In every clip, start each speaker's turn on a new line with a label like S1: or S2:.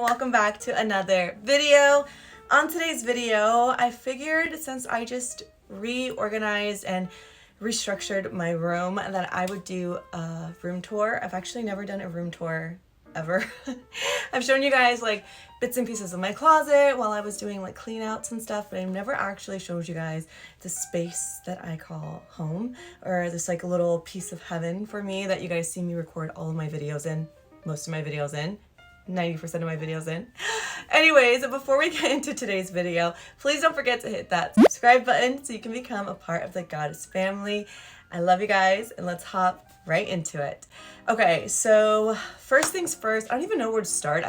S1: welcome back to another video. On today's video, I figured since I just reorganized and restructured my room that I would do a room tour. I've actually never done a room tour ever. I've shown you guys like bits and pieces of my closet while I was doing like clean outs and stuff, but I've never actually showed you guys the space that I call home, or this like a little piece of heaven for me that you guys see me record all of my videos in, most of my videos in, 90% of my videos in. Anyways, before we get into today's video, please don't forget to hit that subscribe button so you can become a part of the Goddess family. I love you guys, and let's hop right into it. Okay, so first things first, I don't even know where to start.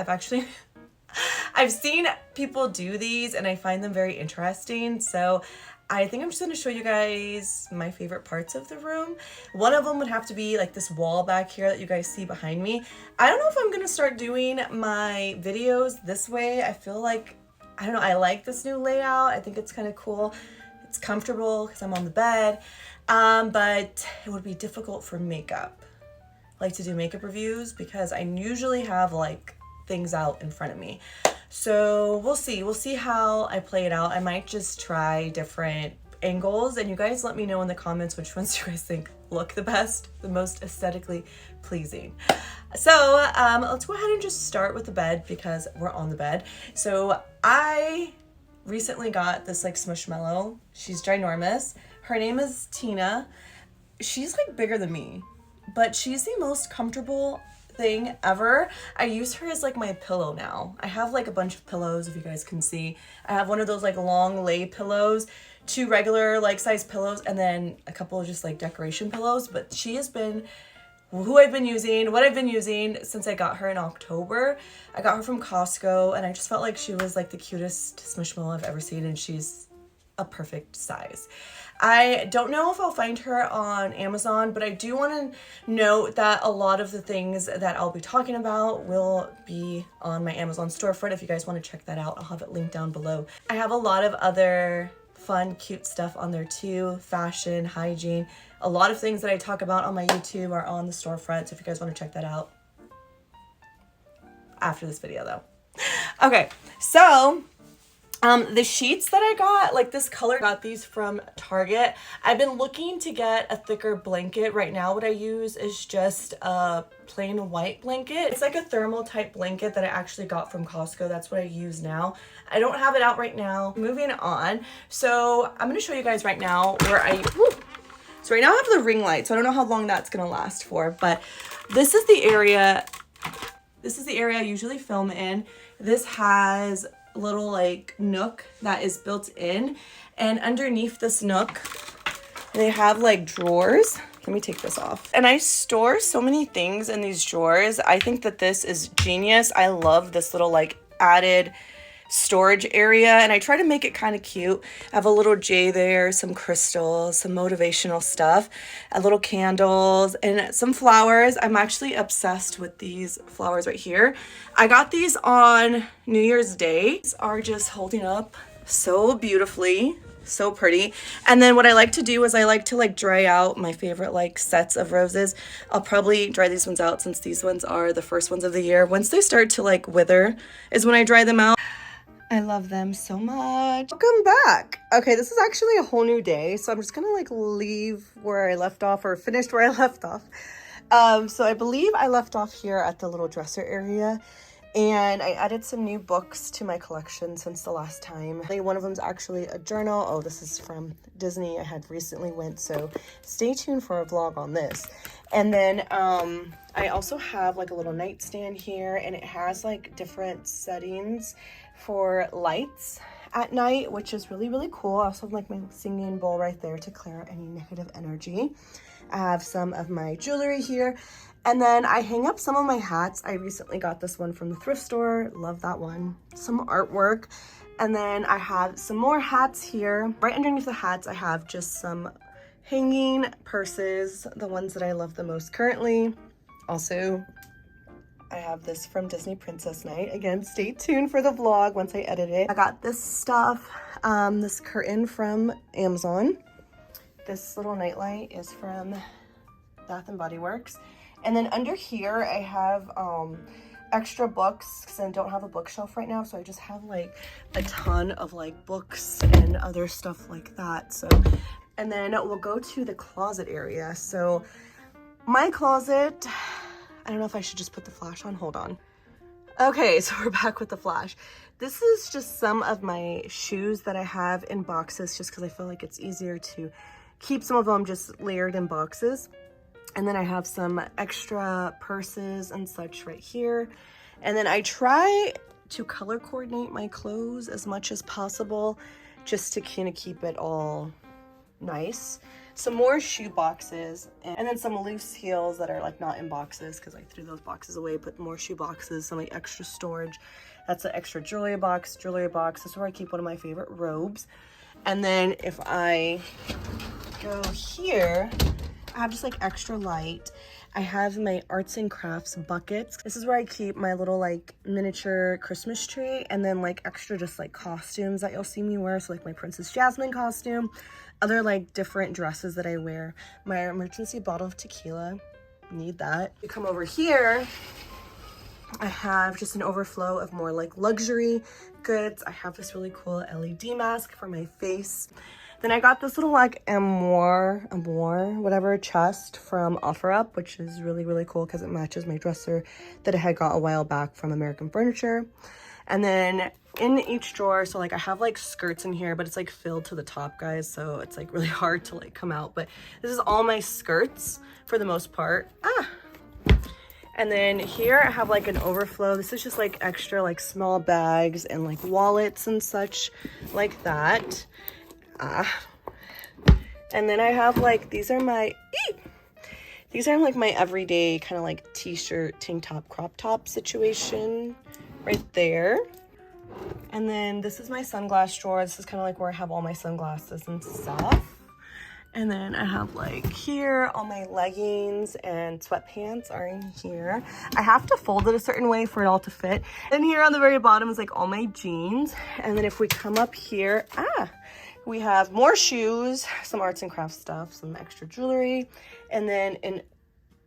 S1: I've seen people do these and I find them very interesting. So I think I'm just going to show you guys my favorite parts of the room. One of them would have to be like this wall back here that you guys see behind me. I don't know if I'm going to start doing my videos this way. I feel like, I don't know, I like this new layout. I think it's kind of cool. It's comfortable because I'm on the bed, but it would be difficult for makeup. I like to do makeup reviews because I usually have like things out in front of me. So we'll see how I play it out. I might just try different angles, and you guys let me know in the comments which ones you guys think look the best, the most aesthetically pleasing. So let's go ahead and just start with the bed because we're on the bed. So I recently got this like smushmallow. She's ginormous. Her name is Tina. She's like bigger than me, but she's the most comfortable thing ever. I use her as like my pillow now. I have like a bunch of pillows, if you guys can see. I have one of those like long lay pillows, two regular like size pillows, and then a couple of just like decoration pillows. But she has been what I've been using since I got her in October. I got her from Costco, and I just felt like she was like the cutest smushmallow I've ever seen, and she's a perfect size. I don't know if I'll find her on Amazon, but I do want to note that a lot of the things that I'll be talking about will be on my Amazon storefront. If you guys want to check that out, I'll have it linked down below. I have a lot of other fun, cute stuff on there too. Fashion, hygiene. A lot of things that I talk about on my YouTube are on the storefront, so if you guys want to check that out after this video though. Okay, so the sheets that I got, like this color, got these from Target. I've been looking to get a thicker blanket. Right now what I use is just a plain white blanket. It's like a thermal type blanket that I actually got from Costco. That's what I use now. I don't have it out right now. Moving on. So I'm going to show you guys right now where so right now I have the ring light, so I don't know how long that's going to last for, but this is the area I usually film in. This has little like nook that is built in, and underneath this nook they have like drawers. Let me take this off. And I store so many things in these drawers. I think that this is genius. I love this little like added storage area, and I try to make it kind of cute. I have a little J there, some crystals, some motivational stuff, a little candles, and some flowers. I'm actually obsessed with these flowers right here. I got these on New Year's Day. These are just holding up so beautifully, so pretty. And then what I like to do is I like to like dry out my favorite like sets of roses. I'll probably dry these ones out since these ones are the first ones of the year. Once they start to like wither is when I dry them out. I love them so much. Welcome back. Okay, this is actually a whole new day, so I'm just gonna like leave where I left off, or finished where I left off. So I believe I left off here at the little dresser area, and I added some new books to my collection since the last time. One of them's actually a journal. Oh, this is from Disney. I had recently went, so stay tuned for a vlog on this. And then I also have like a little nightstand here, and it has like different settings for lights at night, which is really, really cool. I also have like my singing bowl right there to clear any negative energy. I have some of my jewelry here, and then I hang up some of my hats. I recently got this one from the thrift store. Love that one. Some artwork. And then I have some more hats here. Right underneath the hats, I have just some hanging purses, the ones that I love the most currently. Also, I have this from Disney Princess Night. Again, stay tuned for the vlog once I edit it. I got this stuff, this curtain from Amazon. This little nightlight is from Bath and Body Works. And then under here, I have extra books because I don't have a bookshelf right now, so I just have like a ton of like books and other stuff like that. So, and then we'll go to the closet area. So my closet, I don't know if I should just put the flash on. Hold on. Okay, so we're back with the flash. This is just some of my shoes that I have in boxes just because I feel like it's easier to keep some of them just layered in boxes. And then I have some extra purses and such right here. And then I try to color coordinate my clothes as much as possible just to kind of keep it all nice. Some more shoe boxes, and then some loose heels that are like not in boxes because I threw those boxes away. Put more shoe boxes, some like extra storage. That's an extra jewelry box. This is where I keep one of my favorite robes. And then if I go here, I have just like extra light. I have my arts and crafts buckets. This is where I keep my little like miniature Christmas tree, and then like extra just like costumes that you'll see me wear. So like my Princess Jasmine costume, other like different dresses that I wear. My emergency bottle of tequila, need that. You come over here, I have just an overflow of more like luxury goods. I have this really cool LED mask for my face. Then I got this little like Amour, whatever chest from OfferUp, which is really, really cool because it matches my dresser that I had got a while back from American Furniture. And then in each drawer, so like I have like skirts in here, but it's like filled to the top, guys. So it's like really hard to like come out, but this is all my skirts for the most part. And then here I have like an overflow. This is just like extra like small bags and like wallets and such like that. And then I have like, these are like my everyday kind of like t-shirt, tank top, crop top situation right there. And then this is my sunglass drawer. This is kind of like where I have all my sunglasses and stuff. And then I have like here, all my leggings and sweatpants are in here. I have to fold it a certain way for it all to fit. And here on the very bottom is like all my jeans. And then if we come up here, we have more shoes, some arts and crafts stuff, some extra jewelry, and then an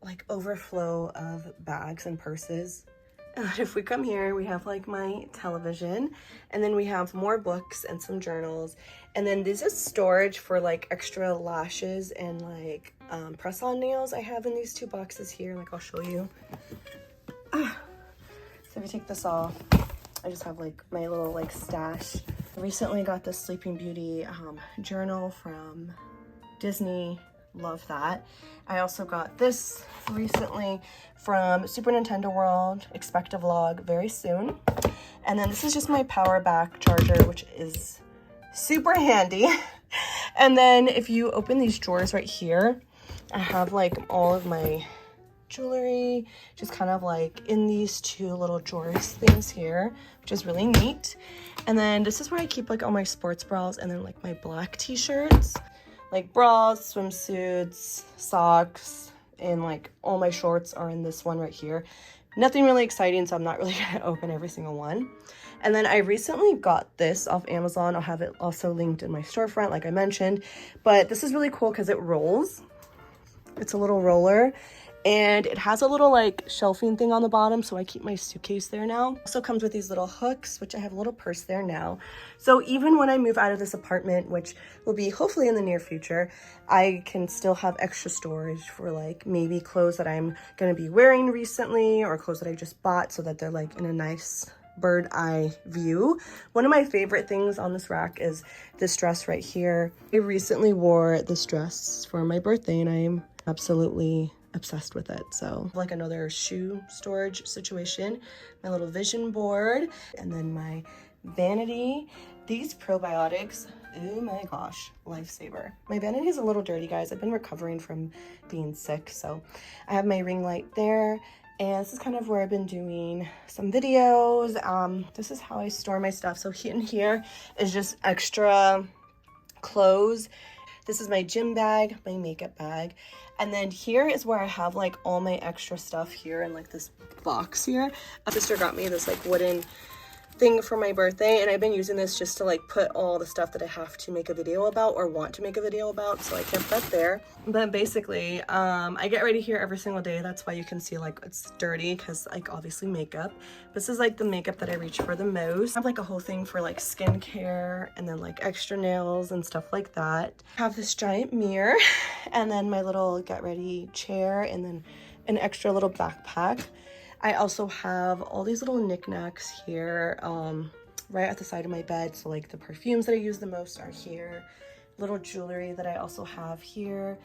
S1: like overflow of bags and purses. And if we come here, we have like my television, and then we have more books and some journals. And then this is storage for like extra lashes and like press-on nails I have in these two boxes here. Like I'll show you. So if you take this off, I just have like my little like stash. I recently got this Sleeping Beauty journal from Disney. Love that. I also got this recently from Super Nintendo World. Expect a vlog very soon. And then this is just my power back charger, which is super handy. And then if you open these drawers right here, I have like all of my jewelry just kind of like in these two little drawers things here, which is really neat. And then this is where I keep like all my sports bras and then like my black t-shirts, like bras, swimsuits, socks, and like all my shorts are in this one right here. Nothing really exciting, so I'm not really gonna open every single one. And then I recently got this off Amazon. I'll have it also linked in my storefront like I mentioned, but this is really cool because it rolls. It's a little roller. And it has a little like shelving thing on the bottom, so I keep my suitcase there now. Also comes with these little hooks, which I have a little purse there now. So even when I move out of this apartment, which will be hopefully in the near future, I can still have extra storage for like maybe clothes that I'm gonna be wearing recently or clothes that I just bought so that they're like in a nice bird eye view. One of my favorite things on this rack is this dress right here. I recently wore this dress for my birthday and I am absolutely obsessed with it. So like another shoe storage situation, my little vision board, and then my vanity. These probiotics, oh my gosh, lifesaver. My vanity is a little dirty, guys. I've been recovering from being sick, so I have my ring light there. And this is kind of where I've been doing some videos. This is how I store my stuff. So in here is just extra clothes. This is my gym bag, my makeup bag. And then here is where I have like all my extra stuff here in like this box here. My sister got me this like wooden thing for my birthday, and I've been using this just to like put all the stuff that I have to make a video about or want to make a video about, so I kept that there. But basically, I get ready here every single day. That's why you can see like it's dirty, because like obviously makeup. This is like the makeup that I reach for the most. I have like a whole thing for like skincare and then like extra nails and stuff like that. I have this giant mirror and then my little get ready chair and then an extra little backpack. I also have all these little knickknacks here, right at the side of my bed. So like the perfumes that I use the most are here, little jewelry that I also have here,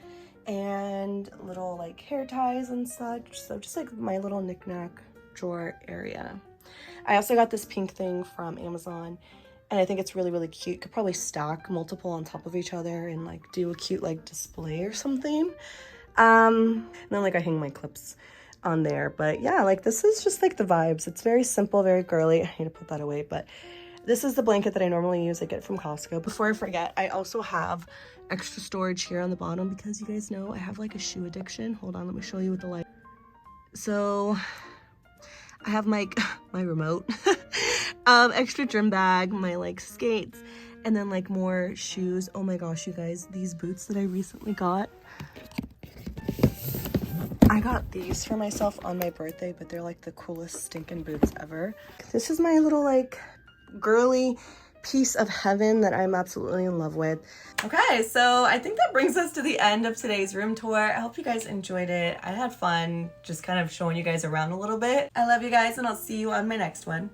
S1: and little like hair ties and such. So just like my little knickknack drawer area. I also got this pink thing from Amazon, and I think it's really, really cute. Could probably stack multiple on top of each other and like do a cute like display or something. And then like I hang my clips on there. But yeah, like this is just like the vibes. It's very simple, very girly. I need to put that away, but this is the blanket that I normally use. I get from Costco. Before I forget, I also have extra storage here on the bottom because you guys know I have like a shoe addiction. Hold on, let me show you with the light. So I have my remote, extra gym bag, my like skates, and then like more shoes. Oh my gosh, you guys, these boots that I recently got. I got these for myself on my birthday, but they're like the coolest stinking boots ever. This is my little like girly piece of heaven that I'm absolutely in love with. Okay, so I think that brings us to the end of today's room tour. I hope you guys enjoyed it. I had fun just kind of showing you guys around a little bit. I love you guys, and I'll see you on my next one.